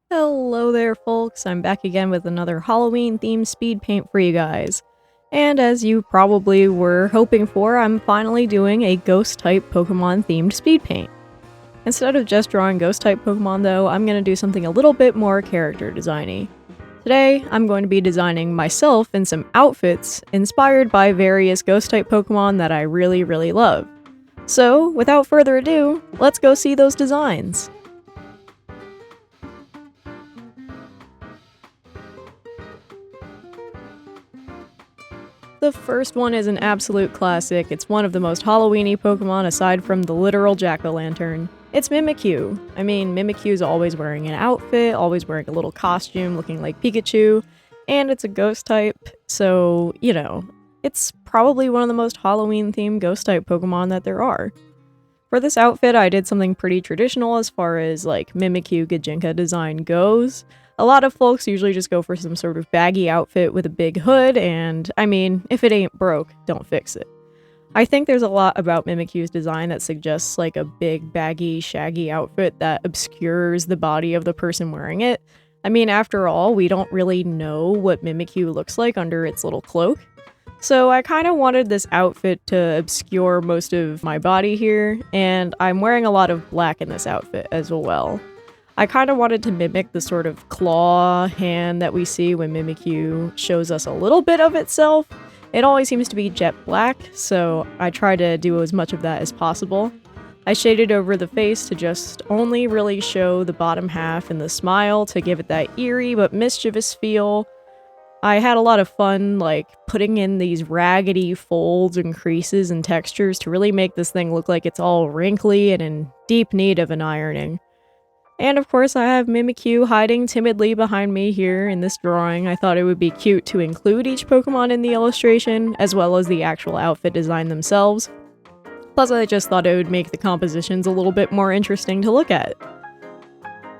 Hello there, folks. I'm back again with another Halloween-themed speed paint for you guys. And as you probably were hoping for, I'm finally doing a Ghost-type Pokémon-themed speed paint. Instead of just drawing Ghost-type Pokémon, though, I'm going to do something a little bit more character designy. Today, I'm going to be designing myself in some outfits inspired by various Ghost-type Pokémon that I really love. So, without further ado, let's go see those designs. The first one is an absolute classic. It's one of the most Halloween-y Pokemon aside from the literal jack-o'-lantern. It's Mimikyu. I mean, Mimikyu's always wearing an outfit, always wearing a little costume looking like Pikachu, and it's a ghost type, so, you know, it's probably one of the most Halloween-themed ghost-type Pokemon that there are. For this outfit, I did something pretty traditional as far as, like, Mimikyu Gajinka design goes. A lot of folks usually just go for some sort of baggy outfit with a big hood, and, I mean, if it ain't broke, don't fix it. I think there's a lot about Mimikyu's design that suggests, like, a big, baggy, shaggy outfit that obscures the body of the person wearing it. I mean, after all, we don't really know what Mimikyu looks like under its little cloak. So I kind of wanted this outfit to obscure most of my body here, and I'm wearing a lot of black in this outfit as well. I kind of wanted to mimic the sort of claw hand that we see when Mimikyu shows us a little bit of itself. It always seems to be jet black, so I try to do as much of that as possible. I shaded over the face to just only really show the bottom half and the smile to give it that eerie but mischievous feel. I had a lot of fun, like, putting in these raggedy folds and creases and textures to really make this thing look like it's all wrinkly and in deep need of an ironing. And of course I have Mimikyu hiding timidly behind me here in this drawing. I thought it would be cute to include each Pokemon in the illustration, as well as the actual outfit design themselves. Plus I just thought it would make the compositions a little bit more interesting to look at.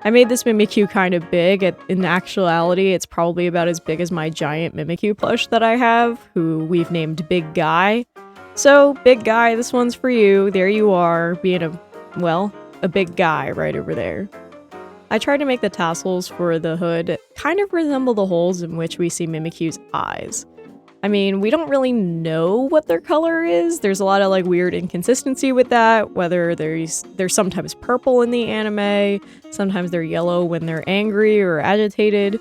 I made this Mimikyu kind of big. In actuality, it's probably about as big as my giant Mimikyu plush that I have, who we've named Big Guy. So, Big Guy, this one's for you. There you are, being a big guy right over there. I tried to make the tassels for the hood kind of resemble the holes in which we see Mimikyu's eyes. I mean, we don't really know what their color is. There's a lot of, like, weird inconsistency with that, whether they're sometimes purple in the anime, sometimes they're yellow when they're angry or agitated,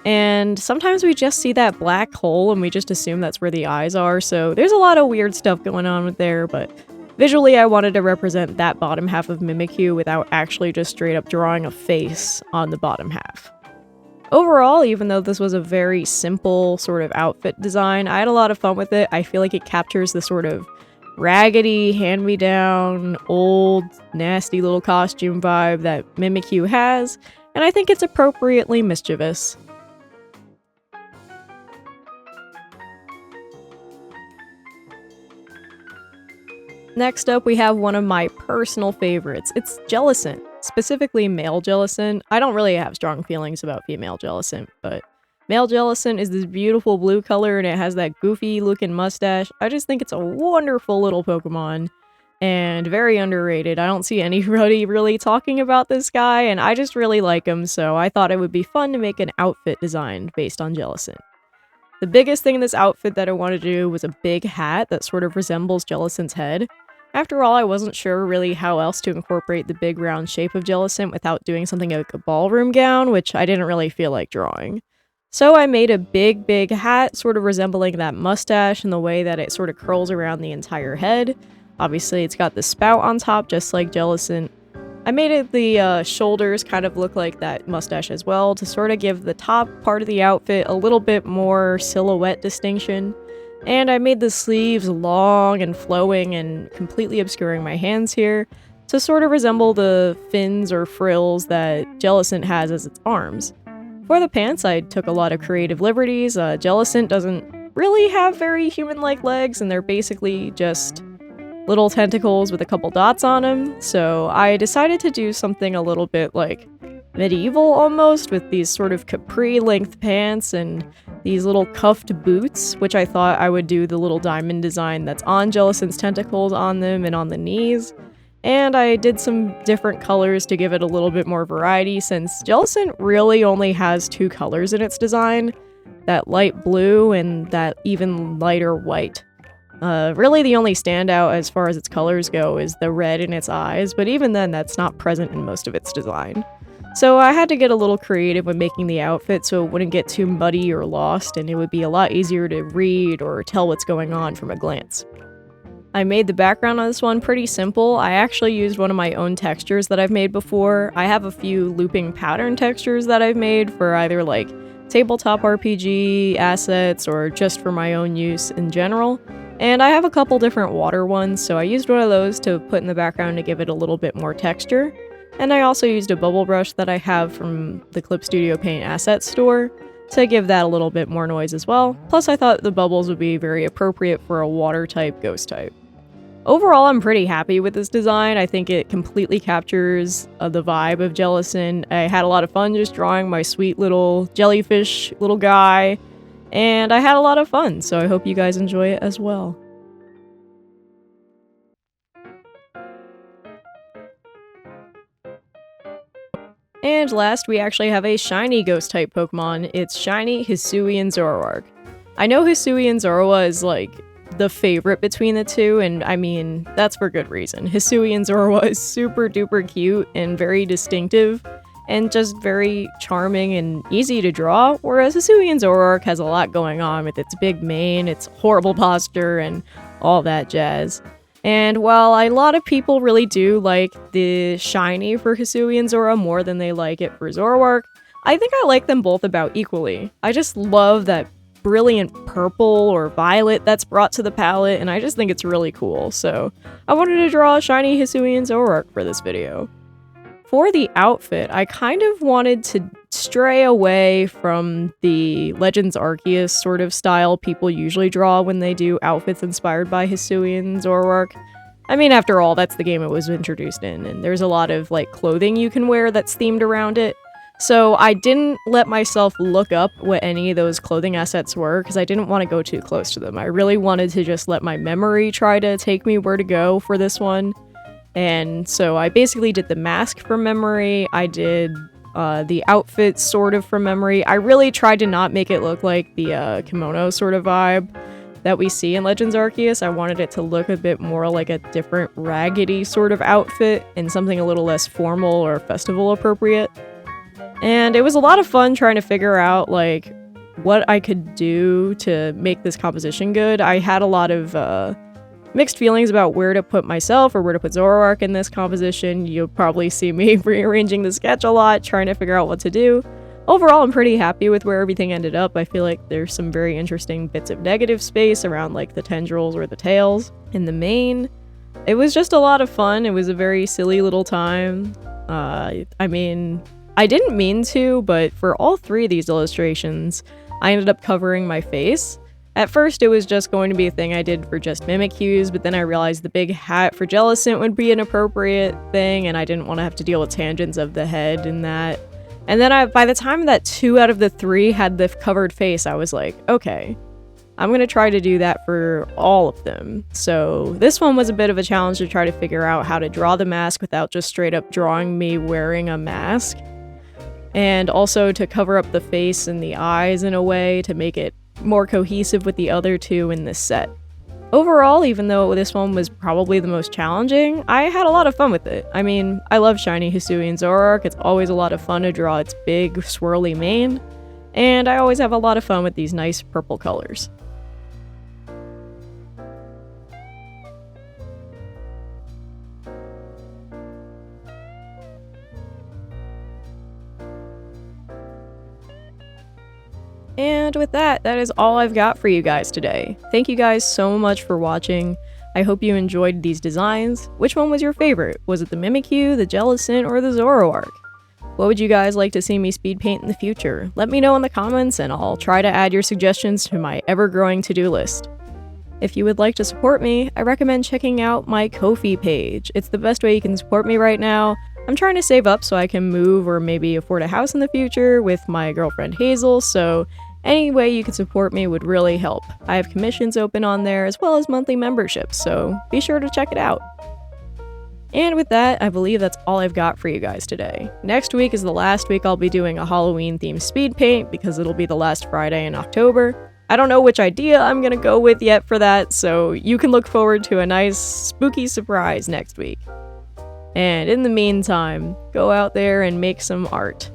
and sometimes we just see that black hole and we just assume that's where the eyes are, so there's a lot of weird stuff going on with there, but visually I wanted to represent that bottom half of Mimikyu without actually just straight up drawing a face on the bottom half. Overall, even though this was a very simple sort of outfit design, I had a lot of fun with it. I feel like it captures the sort of raggedy, hand-me-down, old, nasty little costume vibe that Mimikyu has, and I think it's appropriately mischievous. Next up, we have one of my personal favorites. It's Jellicent, specifically male Jellicent. I don't really have strong feelings about female Jellicent, but male Jellicent is this beautiful blue color and it has that goofy looking mustache. I just think it's a wonderful little Pokemon and very underrated. I don't see anybody really talking about this guy and I just really like him, so I thought it would be fun to make an outfit designed based on Jellicent. The biggest thing in this outfit that I wanted to do was a big hat that sort of resembles Jellicent's head. After all, I wasn't sure really how else to incorporate the big round shape of Jellicent without doing something like a ballroom gown, which I didn't really feel like drawing. So I made a big hat sort of resembling that mustache in the way that it sort of curls around the entire head. Obviously, it's got the spout on top just like Jellicent. I made it the shoulders kind of look like that mustache as well to sort of give the top part of the outfit a little bit more silhouette distinction. And I made the sleeves long and flowing and completely obscuring my hands here to sort of resemble the fins or frills that Jellicent has as its arms. For the pants, I took a lot of creative liberties. Jellicent doesn't really have very human-like legs, and they're basically just little tentacles with a couple dots on them, so I decided to do something a little bit, like, medieval almost, with these sort of capri-length pants and these little cuffed boots, which I thought I would do the little diamond design that's on Jellicent's tentacles on them and on the knees. And I did some different colors to give it a little bit more variety, since Jellicent really only has 2 colors in its design, that light blue and that even lighter white. Really the only standout as far as its colors go is the red in its eyes, but even then that's not present in most of its design. So I had to get a little creative when making the outfit so it wouldn't get too muddy or lost, and it would be a lot easier to read or tell what's going on from a glance. I made the background on this one pretty simple. I actually used one of my own textures that I've made before. I have a few looping pattern textures that I've made for either like tabletop RPG assets or just for my own use in general. And I have a couple different water ones, so I used one of those to put in the background to give it a little bit more texture. And I also used a bubble brush that I have from the Clip Studio Paint Assets store to give that a little bit more noise as well. Plus I thought the bubbles would be very appropriate for a water type ghost type. Overall, I'm pretty happy with this design. I think it completely captures the vibe of Jellicent. I had a lot of fun just drawing my sweet little jellyfish little guy, and I had a lot of fun, so I hope you guys enjoy it as well. And last, we actually have a shiny ghost-type Pokemon. It's shiny Hisuian Zoroark. I know Hisuian Zorua is like the favorite between the two, and I mean, that's for good reason. Hisuian Zorua is super duper cute and very distinctive, and just very charming and easy to draw, whereas Hisuian Zoroark has a lot going on with its big mane, its horrible posture, and all that jazz. And while a lot of people really do like the shiny for Hisuian Zorua more than they like it for Zoroark, I think I like them both about equally. I just love that brilliant purple or violet that's brought to the palette, and I just think it's really cool, so I wanted to draw a shiny Hisuian Zoroark for this video. For the outfit, I kind of wanted to stray away from the Legends Arceus sort of style people usually draw when they do outfits inspired by Hisuian Zoroark. I mean, after all, that's the game it was introduced in, and there's a lot of like clothing you can wear that's themed around it. So I didn't let myself look up what any of those clothing assets were, because I didn't want to go too close to them. I really wanted to just let my memory try to take me where to go for this one. And so I basically did the mask from memory, I did the outfit sort of from memory. I really tried to not make it look like the kimono sort of vibe that we see in Legends Arceus. I wanted it to look a bit more like a different raggedy sort of outfit and something a little less formal or festival appropriate. And it was a lot of fun trying to figure out, like, what I could do to make this composition good. I had a lot of mixed feelings about where to put myself or where to put Zoroark in this composition. You'll probably see me rearranging the sketch a lot, trying to figure out what to do. Overall, I'm pretty happy with where everything ended up. I feel like there's some very interesting bits of negative space around, like, the tendrils or the tails in the mane. It was just a lot of fun. It was a very silly little time. I mean, I didn't mean to, but for all 3 of these illustrations, I ended up covering my face. At first, it was just going to be a thing I did for just Mimikyus, but then I realized the big hat for Jellicent would be an appropriate thing, and I didn't want to have to deal with tangents of the head and that. And then by the time that 2 out of the 3 had the covered face, I was like, okay, I'm gonna try to do that for all of them. So this one was a bit of a challenge to try to figure out how to draw the mask without just straight up drawing me wearing a mask. And also to cover up the face and the eyes in a way to make it more cohesive with the other 2 in this set. Overall, even though this one was probably the most challenging, I had a lot of fun with it. I mean, I love shiny Hisuian Zoroark. It's always a lot of fun to draw its big, swirly mane, and I always have a lot of fun with these nice purple colors. And with that, that is all I've got for you guys today. Thank you guys so much for watching. I hope you enjoyed these designs. Which one was your favorite? Was it the Mimikyu, the Jellicent, or the Zoroark? What would you guys like to see me speed paint in the future? Let me know in the comments and I'll try to add your suggestions to my ever-growing to-do list. If you would like to support me, I recommend checking out my Ko-fi page. It's the best way you can support me right now. I'm trying to save up so I can move or maybe afford a house in the future with my girlfriend Hazel, so any way you can support me would really help. I have commissions open on there as well as monthly memberships, so be sure to check it out. And with that, I believe that's all I've got for you guys today. Next week is the last week I'll be doing a Halloween-themed speed paint because it'll be the last Friday in October. I don't know which idea I'm gonna go with yet for that, so you can look forward to a nice, spooky surprise next week. And in the meantime, go out there and make some art.